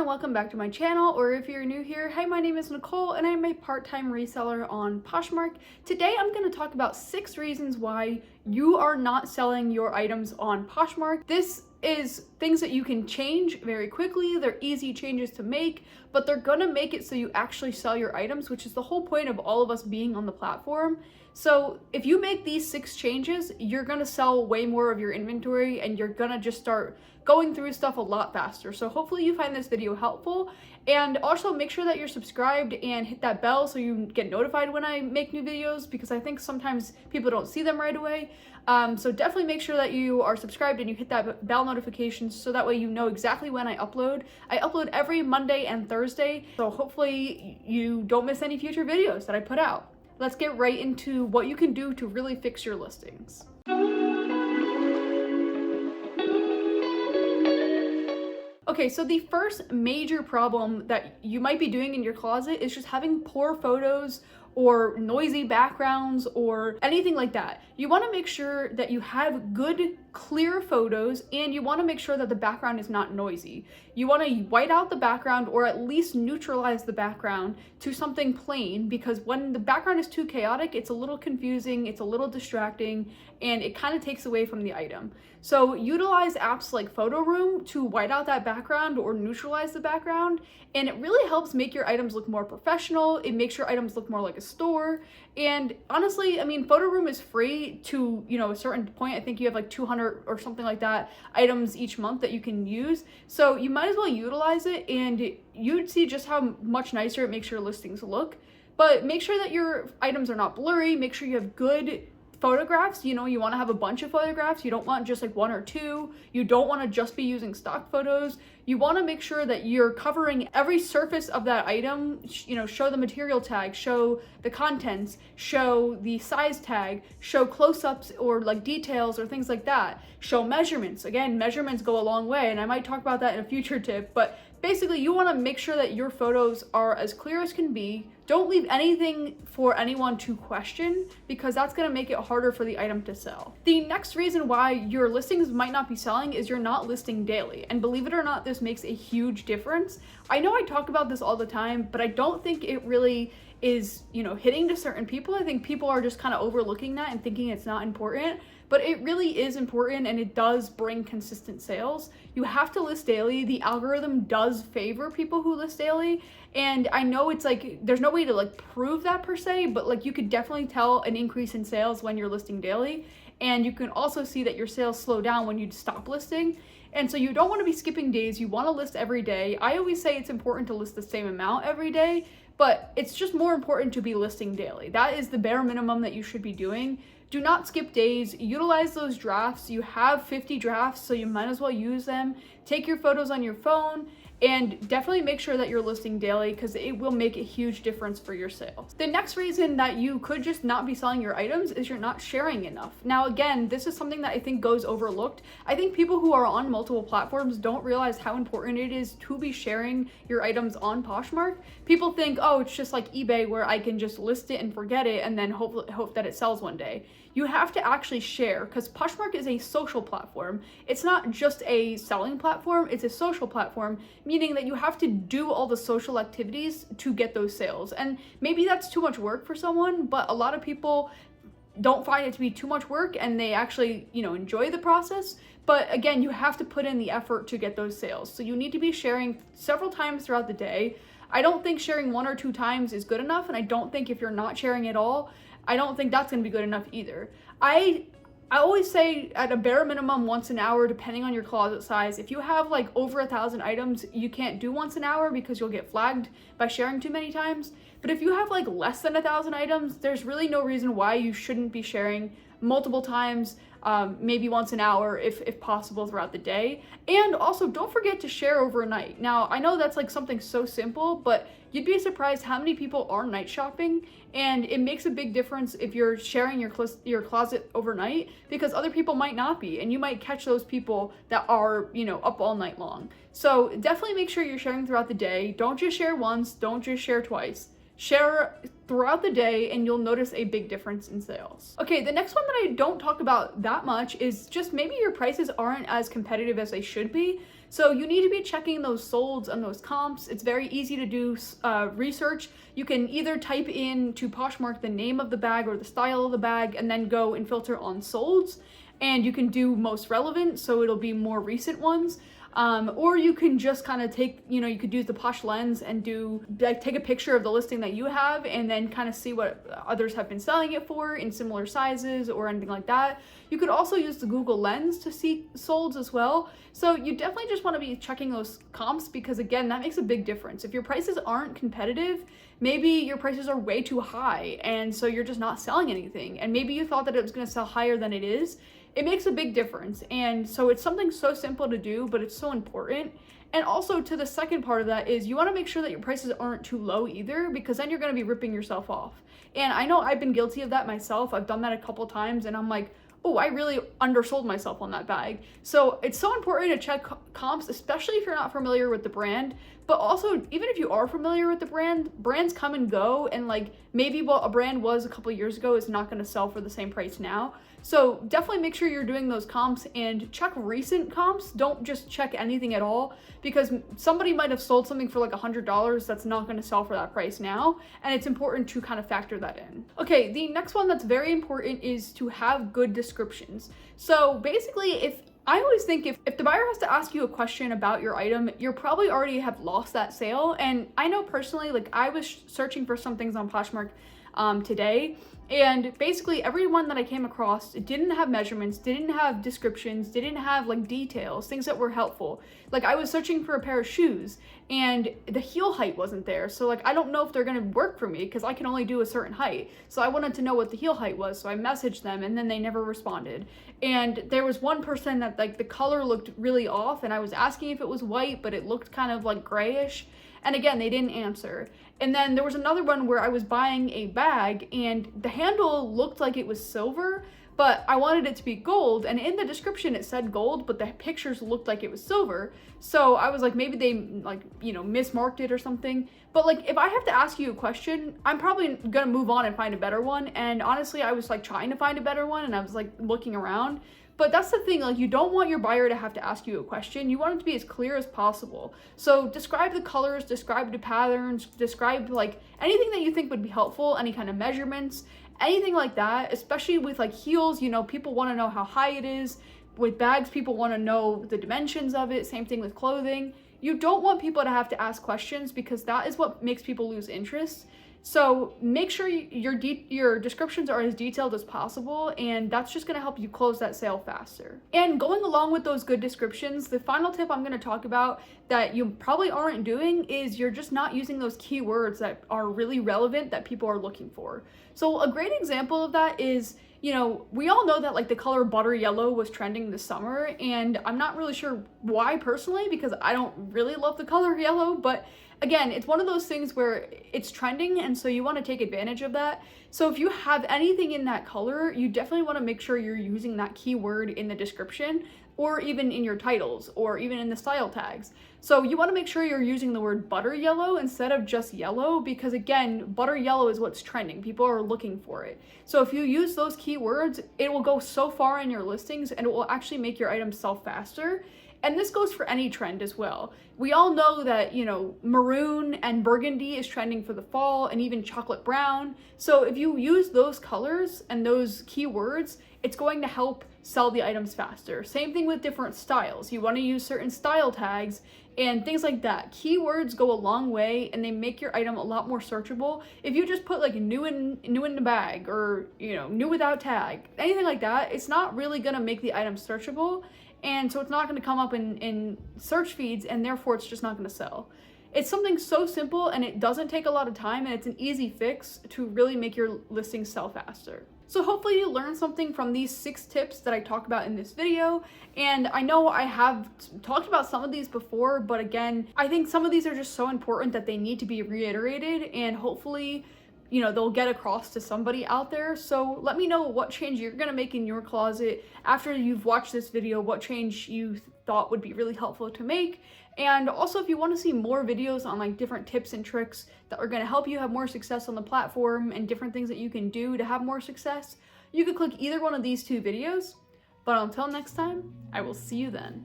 and welcome back to my channel, or if you're new here, hi, my name is Nicole and I'm a part-time reseller on Poshmark. Today I'm going to talk about 6 reasons why you are not selling your items on Poshmark. This is things that you can change very quickly. They're easy changes to make, but they're gonna make it so you actually sell your items, which is the whole point of all of us being on the platform. So if you make these 6 changes, you're gonna sell way more of your inventory and you're gonna just start going through stuff a lot faster. So hopefully you find this video helpful, and also make sure that you're subscribed and hit that bell so you get notified when I make new videos, because I think sometimes people don't see them right away. So definitely make sure that you are subscribed and you hit that bell notification so that way you know exactly when I upload. I upload every Monday and Thursday, so hopefully you don't miss any future videos that I put out. Let's get right into what you can do to really fix your listings. Okay, so the first major problem that you might be doing in your closet is just having poor photos or noisy backgrounds or anything like that. You want to make sure that you have good, clear photos, and you want to make sure that the background is not noisy. You want to white out the background or at least neutralize the background to something plain, because when the background is too chaotic, it's a little confusing, it's a little distracting, and it kind of takes away from the item. So utilize apps like Photo Room to white out that background or neutralize the background, and it really helps make your items look more professional. It makes your items look more like a store. And honestly, I mean, Photo Room is free to, a certain point. I think you have like 200 or something like that items each month that you can use. So you might as well utilize it, and you'd see just how much nicer it makes your listings look. But make sure that your items are not blurry. Make sure you have good photographs. You want to have a bunch of photographs. You don't want just like 1 or 2. You don't want to just be using stock photos. You want to make sure that you're covering every surface of that item. Show the material tag, show the contents, show the size tag, show close-ups or like details or things like that. Show measurements. Again, measurements go a long way, and I might talk about that in a future tip, but basically you want to make sure that your photos are as clear as can be. Don't leave anything for anyone to question, because that's going to make it harder for the item to sell. The next reason why your listings might not be selling is you're not listing daily. And believe it or not, this makes a huge difference. I know I talk about this all the time, but I don't think it really is, hitting to certain people. I think people are just kind of overlooking that and thinking it's not important. But it really is important, and it does bring consistent sales. You have to list daily. The algorithm does favor people who list daily. And I know it's like, there's no way to like prove that per se, but like you could definitely tell an increase in sales when you're listing daily. And you can also see that your sales slow down when you stop listing. And so you don't want to be skipping days. You want to list every day. I always say it's important to list the same amount every day, but it's just more important to be listing daily. That is the bare minimum that you should be doing. Do not skip days. Utilize those drafts. You have 50 drafts, so you might as well use them. Take your photos on your phone, and definitely make sure that you're listing daily, because it will make a huge difference for your sales. The next reason that you could just not be selling your items is you're not sharing enough. Now, again, this is something that I think goes overlooked. I think people who are on multiple platforms don't realize how important it is to be sharing your items on Poshmark. People think, oh, it's just like eBay where I can just list it and forget it and then hope that it sells one day. You have to actually share, because Poshmark is a social platform. It's not just a selling platform, it's a social platform, meaning that you have to do all the social activities to get those sales. And maybe that's too much work for someone, but a lot of people don't find it to be too much work, and they actually, enjoy the process. But again, you have to put in the effort to get those sales. So you need to be sharing several times throughout the day. I don't think sharing 1 or 2 times is good enough, and I don't think if you're not sharing at all, I don't think that's going to be good enough either. I always say at a bare minimum once an hour, depending on your closet size. If you have like over 1,000 items, you can't do once an hour because you'll get flagged by sharing too many times. But if you have like less than 1,000 items, there's really no reason why you shouldn't be sharing multiple times, maybe once an hour if possible throughout the day. And also don't forget to share overnight. Now, I know that's like something so simple, but you'd be surprised how many people are night shopping, and it makes a big difference if you're sharing your closet overnight, because other people might not be, and you might catch those people that are, up all night long. So definitely make sure you're sharing throughout the day. Don't just share once, don't just share twice. Share throughout the day and you'll notice a big difference in sales. Okay, the next one that I don't talk about that much is just maybe your prices aren't as competitive as they should be. So you need to be checking those solds and those comps. It's very easy to do research. You can either type in to Poshmark the name of the bag or the style of the bag and then go and filter on solds, and you can do most relevant, so it'll be more recent ones. Or you can just kind of take, you could use the Posh lens and take a picture of the listing that you have and then kind of see what others have been selling it for in similar sizes or anything like that. You could also use the Google Lens to see solds as well. So you definitely just want to be checking those comps, because again, that makes a big difference. If your prices aren't competitive, maybe your prices are way too high and so you're just not selling anything. And maybe you thought that it was going to sell higher than it is. It makes a big difference. And so it's something so simple to do, but it's so important. And also, to the second part of that is you want to make sure that your prices aren't too low either, because then you're going to be ripping yourself off. And I know I've been guilty of that myself. I've done that a couple times and I'm like, oh, I really undersold myself on that bag. So it's so important to check comps, especially if you're not familiar with the brand. But also, even if you are familiar with the brand, brands come and go, and like maybe what a brand was a couple years ago is not going to sell for the same price now. So definitely make sure you're doing those comps and check recent comps. Don't just check anything at all, because somebody might have sold something for like $100 that's not going to sell for that price now, and it's important to kind of factor that in. Okay, the next one that's very important is to have good descriptions. So basically, I always think if the buyer has to ask you a question about your item, you're probably already have lost that sale. And I know personally, like I was searching for some things on Poshmark today, and basically everyone that I came across didn't have measurements, didn't have descriptions, didn't have like details, things that were helpful. Like I was searching for a pair of shoes and the heel height wasn't there. So like, I don't know if they're gonna work for me because I can only do a certain height. So I wanted to know what the heel height was. So I messaged them and then they never responded. And there was one person that like the color looked really off, and I was asking if it was white, but it looked kind of like grayish. And again, they didn't answer. And then there was another one where I was buying a bag and the handle looked like it was silver, but I wanted it to be gold. And in the description it said gold, but the pictures looked like it was silver. So I was like, maybe they mismarked it or something. But like, if I have to ask you a question, I'm probably gonna move on and find a better one. And honestly, I was like trying to find a better one and I was like looking around. But that's the thing, like you don't want your buyer to have to ask you a question. You want it to be as clear as possible. So describe the colors, describe the patterns, describe like anything that you think would be helpful, any kind of measurements, anything like that, especially with like heels, people want to know how high it is. With bags, people want to know the dimensions of it. Same thing with clothing. You don't want people to have to ask questions, because that is what makes people lose interest. So make sure your descriptions are as detailed as possible, and that's just going to help you close that sale faster. And going along with those good descriptions, the final tip I'm going to talk about that you probably aren't doing is you're just not using those keywords that are really relevant that people are looking for. So a great example of that is, we all know that like the color butter yellow was trending this summer, and I'm not really sure why personally, because I don't really love the color yellow, but again, it's one of those things where it's trending, and so you want to take advantage of that. So if you have anything in that color, you definitely want to make sure you're using that keyword in the description, or even in your titles, or even in the style tags. So you want to make sure you're using the word butter yellow instead of just yellow, because again, butter yellow is what's trending. People are looking for it. So if you use those keywords, it will go so far in your listings and it will actually make your items sell faster. And this goes for any trend as well. We all know that, maroon and burgundy is trending for the fall, and even chocolate brown. So if you use those colors and those keywords, it's going to help sell the items faster. Same thing with different styles. You want to use certain style tags and things like that. Keywords go a long way, and they make your item a lot more searchable. If you just put like new in the bag, or new without tag, anything like that, it's not really going to make the item searchable. And so it's not going to come up in search feeds, and therefore it's just not going to sell. It's something so simple, and it doesn't take a lot of time, and it's an easy fix to really make your listing sell faster. So hopefully you learned something from these 6 tips that I talk about in this video. And I know I have talked about some of these before, but again, I think some of these are just so important that they need to be reiterated, and hopefully they'll get across to somebody out there. So let me know what change you're gonna make in your closet after you've watched this video, what change you thought would be really helpful to make. And also, if you want to see more videos on like different tips and tricks that are gonna help you have more success on the platform, and different things that you can do to have more success, you could click either one of these 2 videos. But until next time, I will see you then.